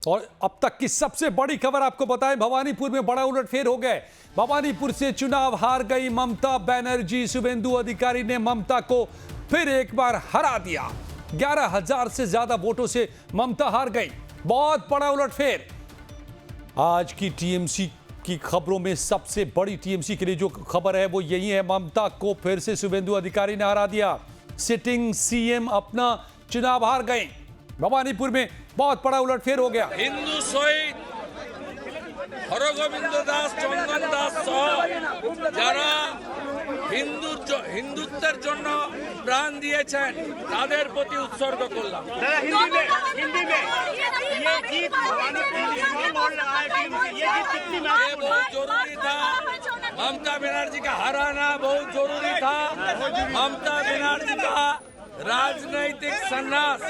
और अब तक की सबसे बड़ी खबर आपको बताएं, भवानीपुर में बड़ा उलटफेर हो गए। भवानीपुर से चुनाव हार गई ममता बनर्जी। शुभेंदु अधिकारी ने ममता को फिर एक बार हरा दिया। 11,000 से ज्यादा वोटों से ममता हार गई। बहुत बड़ा उलटफेर। आज की टीएमसी की खबरों में सबसे बड़ी टीएमसी के लिए जो खबर है वो यही है, ममता को फिर से शुभेंदु अधिकारी ने हरा दिया। सिटिंग सीएम अपना चुनाव हार गए। भवानीपुर में बहुत बड़ा उलटफेर हो गया। हिंदू शहीद হরগোবিন্দ দাস, চন্দন দাস সহ যারা হিন্দুত্বের জন্য প্রাণ দিয়েছেন তাদের প্রতি উৎসর্গ করলাম। ये बहुत जरूरी था, ममता बनर्जी का हराना बहुत जरूरी था। ममता बनर्जी का राजनीतिक संन्यास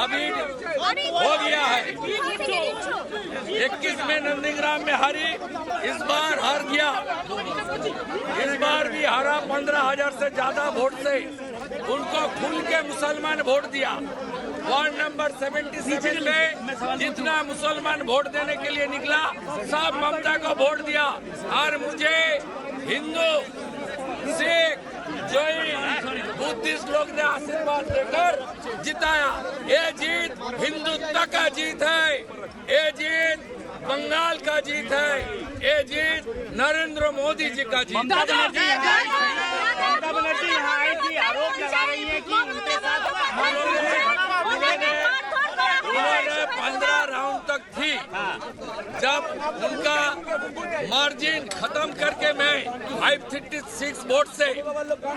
अभी हो गया है। 21 में नंदीग्राम में हारी, इस बार हार गया। इस बार भी हारा 15,000 से ज्यादा वोट से। उनको खुल के मुसलमान वोट दिया। वार्ड नंबर 77 में जितना मुसलमान वोट देने के लिए निकला सब ममता को वोट दिया। और मुझे हिंदू, सिख, जैन, बुद्धिस्ट लोग ने आशीर्वाद देकर जिताया। ये जीत हिंदुत्व का जीत है, ये जीत बंगाल का जीत है, ये जीत नरेंद्र मोदी जी का जीत है। ममता बनर्जी यहाँ आई थी, आरोप लगा रही है कि उनके साथ उन्होंने 15 राउंड तक थी। जब उनका मार्जिन खत्म करके मैं 536 वोट से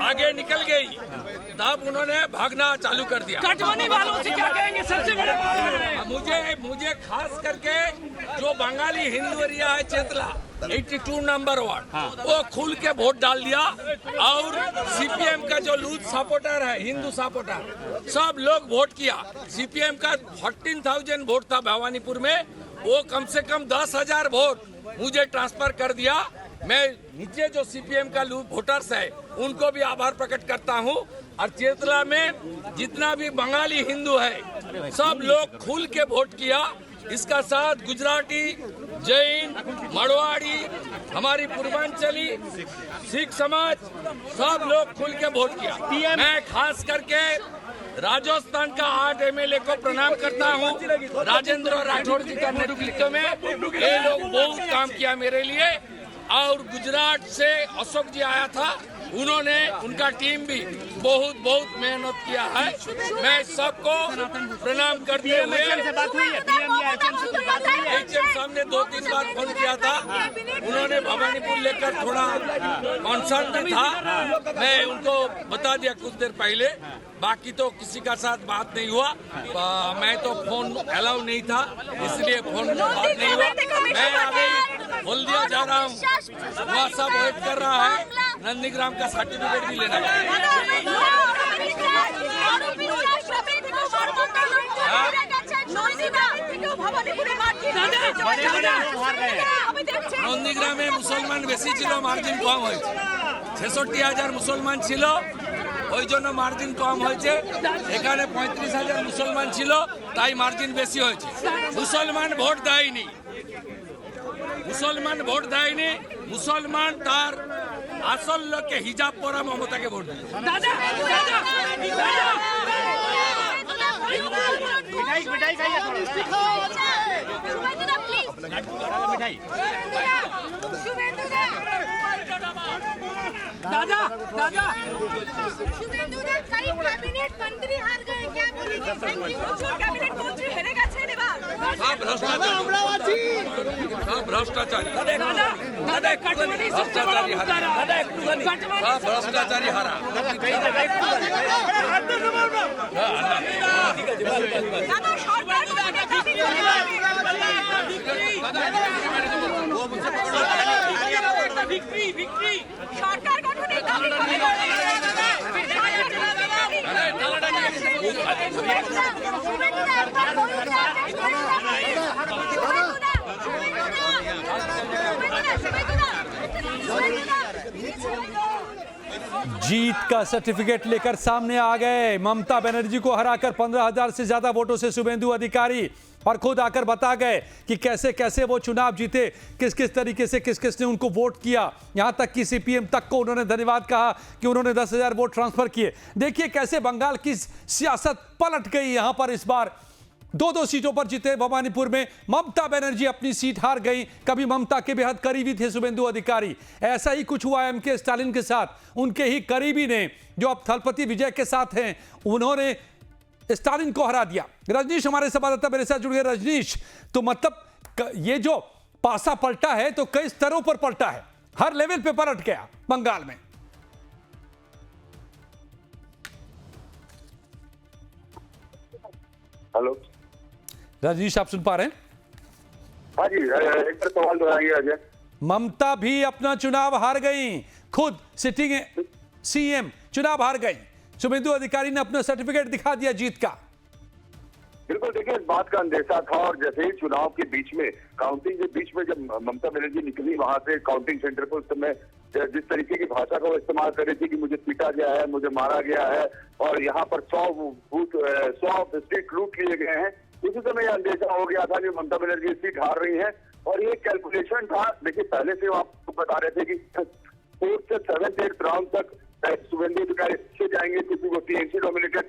आगे निकल गई, तब उन्होंने भागना चालू कर दिया। कटवानी वालों से क्या कहेंगे? सबसे बड़ा मुझे खास करके जो बंगाली हिंदू एरिया है चेतला 82 नंबर वार्ड, वो खुल के वोट डाल दिया। और सीपीएम का जो लूज सपोर्टर है, हिंदू सपोर्टर, सब लोग वोट किया। सीपीएम का 14,000 वोट था भवानीपुर में, वो कम से कम 10,000 वोट मुझे ट्रांसफर कर दिया। मैं नीचे जो सीपीएम का लूज वोटर्स है उनको भी आभार प्रकट करता हूँ। और चेतला में जितना भी बंगाली हिंदू है सब लोग खुल के वोट किया। इसका साथ गुजराती, जैन, मरवाड़ी, हमारी पूर्वांचली, सिख समाज सब लोग खुल के वोट किया। मैं खास करके राजस्थान का 8 एमएलए को प्रणाम करता हूँ। राजेंद्र राठौड़ जी का नेतृत्व में ये लोग बहुत काम किया मेरे लिए। और गुजरात से अशोक जी आया था, उन्होंने, उनका टीम भी बहुत मेहनत किया है। मैं सबको प्रणाम करते हुए एचएम साहब ने 2-3 बार फोन किया था, उन्होंने भवानीपुर लेकर थोड़ा कॉन्सर्न भी था। मैं उनको बता दिया कुछ देर पहले, बाकी तो किसी का साथ बात नहीं हुआ। मैं तो फोन अलाउ नहीं था, इसलिए फोन में बात नहीं हुआ। मैं अभी हल्दिया जा रहा हूँ, वहाँ सब वेट कर रहा है। नंदीग्राम का सर्टिफिकेट भी लेना है। নন্দীগ্রামে মুসলমান বেশি ছিল, মার্জিন কম হয়েছে। 66,000 মুসলমান ছিল, ওই জন্য মার্জিন কম হয়েছে। এখানে 35,000 মুসলমান ছিল, তাই মার্জিন বেশি হয়েছে। মুসলমান ভোট দেয়নি, মুসলমান ভোট দেয়নি। মুসলমান তার আসল লোককে হিজাব পরা মমতাকে ভোট দিল। दादा कैबिनेट मंत्री हार गए, क्या बोलेंगे? कैबिनेट मंत्री हेरेगा छेने बार। सब भ्रष्टाचारी भ्रष्टाचारी हारा। সরকার গঠনের দাবি जीत का सर्टिफिकेट लेकर सामने आ गए। ममता बनर्जी को हराकर 15,000 से ज्यादा वोटों से शुभेंदु अधिकारी और खुद आकर बता गए कि कैसे कैसे वो चुनाव जीते, किस किस तरीके से किस किस ने उनको वोट किया। यहां तक कि सीपीएम तक को उन्होंने धन्यवाद कहा कि उन्होंने 10,000 वोट ट्रांसफर किए। देखिए कैसे बंगाल की सियासत पलट गई। यहां पर इस बार दो सीटों पर जीते। भवानीपुर में ममता बनर्जी अपनी सीट हार गई। कभी ममता के बेहद करीबी थे शुभेंदु अधिकारी। ऐसा ही कुछ हुआ एमके स्टालिन के साथ। उनके ही करीबी ने, जो अब थलपति विजय के साथ हैं, उन्होंने स्टालिन को हरा दिया। रजनीश हमारे संवाददाता मेरे साथ जुड़ गए। रजनीश, तो मतलब ये जो पासा पलटा है तो कई स्तरों पर पलटा है, हर लेवल पे पलट गया बंगाल में। हेलो रजनीश, आप सुन पा रहे हैं? हाँ जी, एक बार सवाल दोहराइए अजय। ममता भी अपना चुनाव हार गई। खुद सिटिंग सीएम चुनाव हार गई। शुभेंदु अधिकारी ने अपना सर्टिफिकेट दिखा दिया जीत का। बिल्कुल, देखिए इस बात का अंदेशा था और जैसे ही चुनाव के बीच में, काउंटिंग के बीच में जब ममता बनर्जी निकली वहां से काउंटिंग सेंटर पर, उस समय जिस तरीके की भाषा का वो इस्तेमाल कर रही थी कि मुझे पीटा गया है, मुझे मारा गया है और यहाँ पर 100 सीट लूट लिए गए हैं, उसी समय यह अंदेशा हो गया था कि ममता बनर्जी सीट हार रही है। और ये कैलकुलेशन था। देखिए पहले से आप बता रहे थे कि 4th से 7th 8th राउंड तक शुभेंदु अधिकारी से जाएंगे क्योंकि वो टीएमसी डोमिनेटेड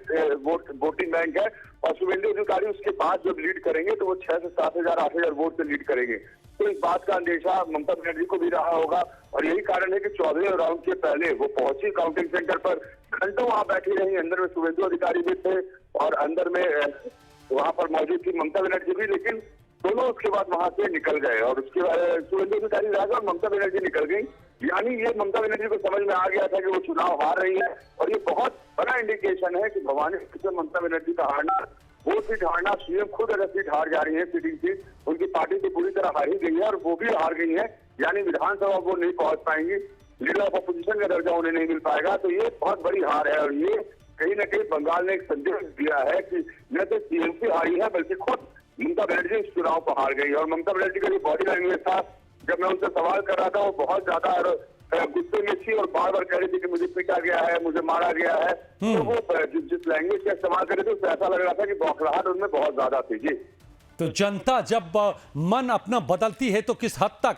वोटिंग बैंक है और शुभेंदु अधिकारी उसके बाद जब लीड करेंगे तो वो 6 से 7,000 8,000 वोट से लीड करेंगे। तो इस बात का अंदेशा ममता बनर्जी को भी रहा होगा और यही कारण है कि 14वें राउंड के पहले वो पहुंची काउंटिंग सेंटर पर, घंटों वहां बैठी रही। अंदर में शुभेंदु अधिकारी भी थे और अंदर में वहां पर मौजूद थी ममता बनर्जी भी, लेकिन दोनों उसके बाद वहां से निकल गए और उसके बाद शुभेंदु अधिकारी रह गए और ममता बनर्जी निकल गई। यानी ये ममता बनर्जी को समझ में आ गया था कि वो चुनाव हार रही है और ये बहुत बड़ा इंडिकेशन है कि भवानीपुर से ममता बनर्जी का हारना, वो सीट हारना, सीएम खुद अगर सीट हार जा रही है, सिटिंग सीट उनकी पार्टी से पूरी तरह हारी गई है और वो भी हार गई है। यानी विधानसभा वो नहीं पहुंच पाएंगी, लीडर ऑफ अपोजिशन का दर्जा उन्हें नहीं मिल पाएगा। तो ये बहुत बड़ी हार है और ये कहीं ना कहीं बंगाल ने एक संदेश दिया है कि न तो टीएमसी हारी है बल्कि खुद ममता बनर्जी इस चुनाव को हार गई। और ममता बनर्जी का जो बॉडी लैंग्वेज था, जब मैं उनसे सवाल कर रहा था, वो बहुत ज्यादा गुस्से में थी और बार बार कह रही थी कि मुझे पीटा गया है, मुझे मारा गया है। तो वो जिस लैंग्वेज का इस्तेमाल कर रहे थे उससे ऐसा लग रहा था कि बौखलाहट उनमें बहुत ज्यादा थी। जी, तो जनता जब मन अपना बदलती है तो किस हद तक,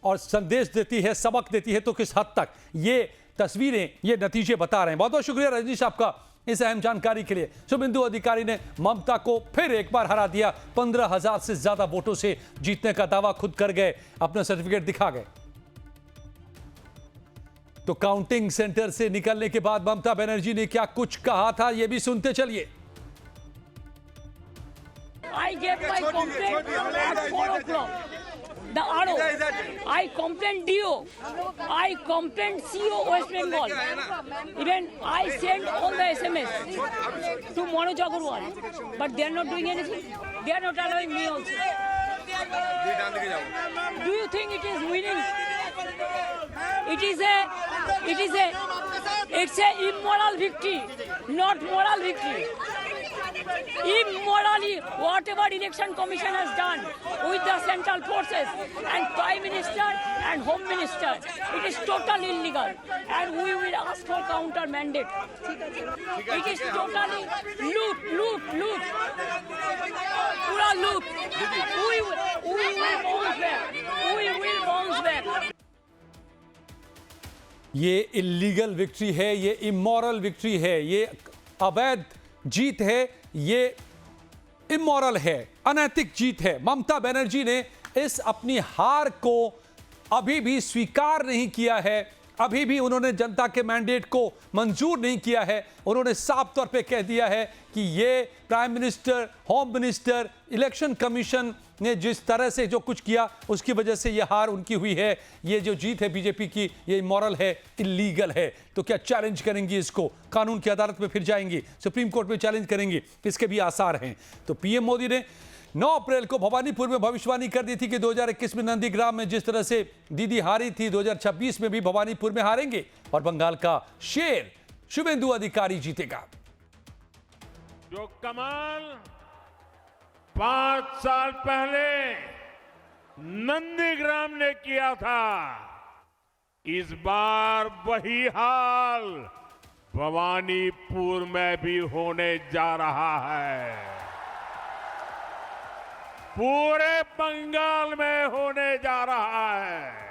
और संदेश देती है, सबक देती है तो किस हद तक, ये तस्वीरें, ये नतीजे बता रहे हैं। बहुत बहुत शुक्रिया रजनीश आपका इस अहम जानकारी के लिए। शुभेंदु अधिकारी ने ममता को फिर एक बार हरा दिया। 15,000 से ज्यादा वोटों से जीतने का दावा खुद कर गए, अपना सर्टिफिकेट दिखा गए। तो काउंटिंग सेंटर से निकलने के बाद ममता बनर्जी ने क्या कुछ कहा था, यह भी सुनते चलिए। I gave my complaint at 4 o'clock. The RO. I complained DO. I complained CO West Bengal. Even I sent all the SMS to Manoj Agarwal. But they are not doing anything. They are not allowing me also. Do you think it is winning? It's a immoral victory, not moral victory. Immorally, whatever election commission has done with the central forces and prime minister and home minister, it is totally illegal and we will ask for counter mandate. It is totally loot, pura loot. We will bounce back. ये illegal victory है, ये immoral victory है, ये अवैध जीत है, ये immoral है, अनैतिक जीत है। ममता बनर्जी ने इस अपनी हार को अभी भी स्वीकार नहीं किया है, अभी भी उन्होंने जनता के मैंडेट को मंजूर नहीं किया है। उन्होंने साफ तौर पे कह दिया है कि ये prime minister, home minister, election commission ने जिस तरह से जो कुछ किया उसकी वजह से ये हार उनकी हुई है। ये जो जीत है बीजेपी की, ये इमोरल है, इलीगल है। तो क्या चैलेंज करेंगी इसको? कानून की अदालत में फिर जाएंगी, सुप्रीम कोर्ट में चैलेंज करेंगी, इसके भी आसार हैं। तो पीएम मोदी ने 9 अप्रैल को भवानीपुर में भविष्यवाणी कर दी थी कि 2021 में नंदीग्राम में जिस तरह से दीदी हारी थी, 2026 में भी भवानीपुर में हारेंगे और बंगाल का शेर शुभेंदु अधिकारी जीतेगा। जो कमाल 5 साल पहले नंदीग्राम ने किया था, इस बार वही हाल भवानीपुर में भी होने जा रहा है। पूरे बंगाल में होने जा रहा है।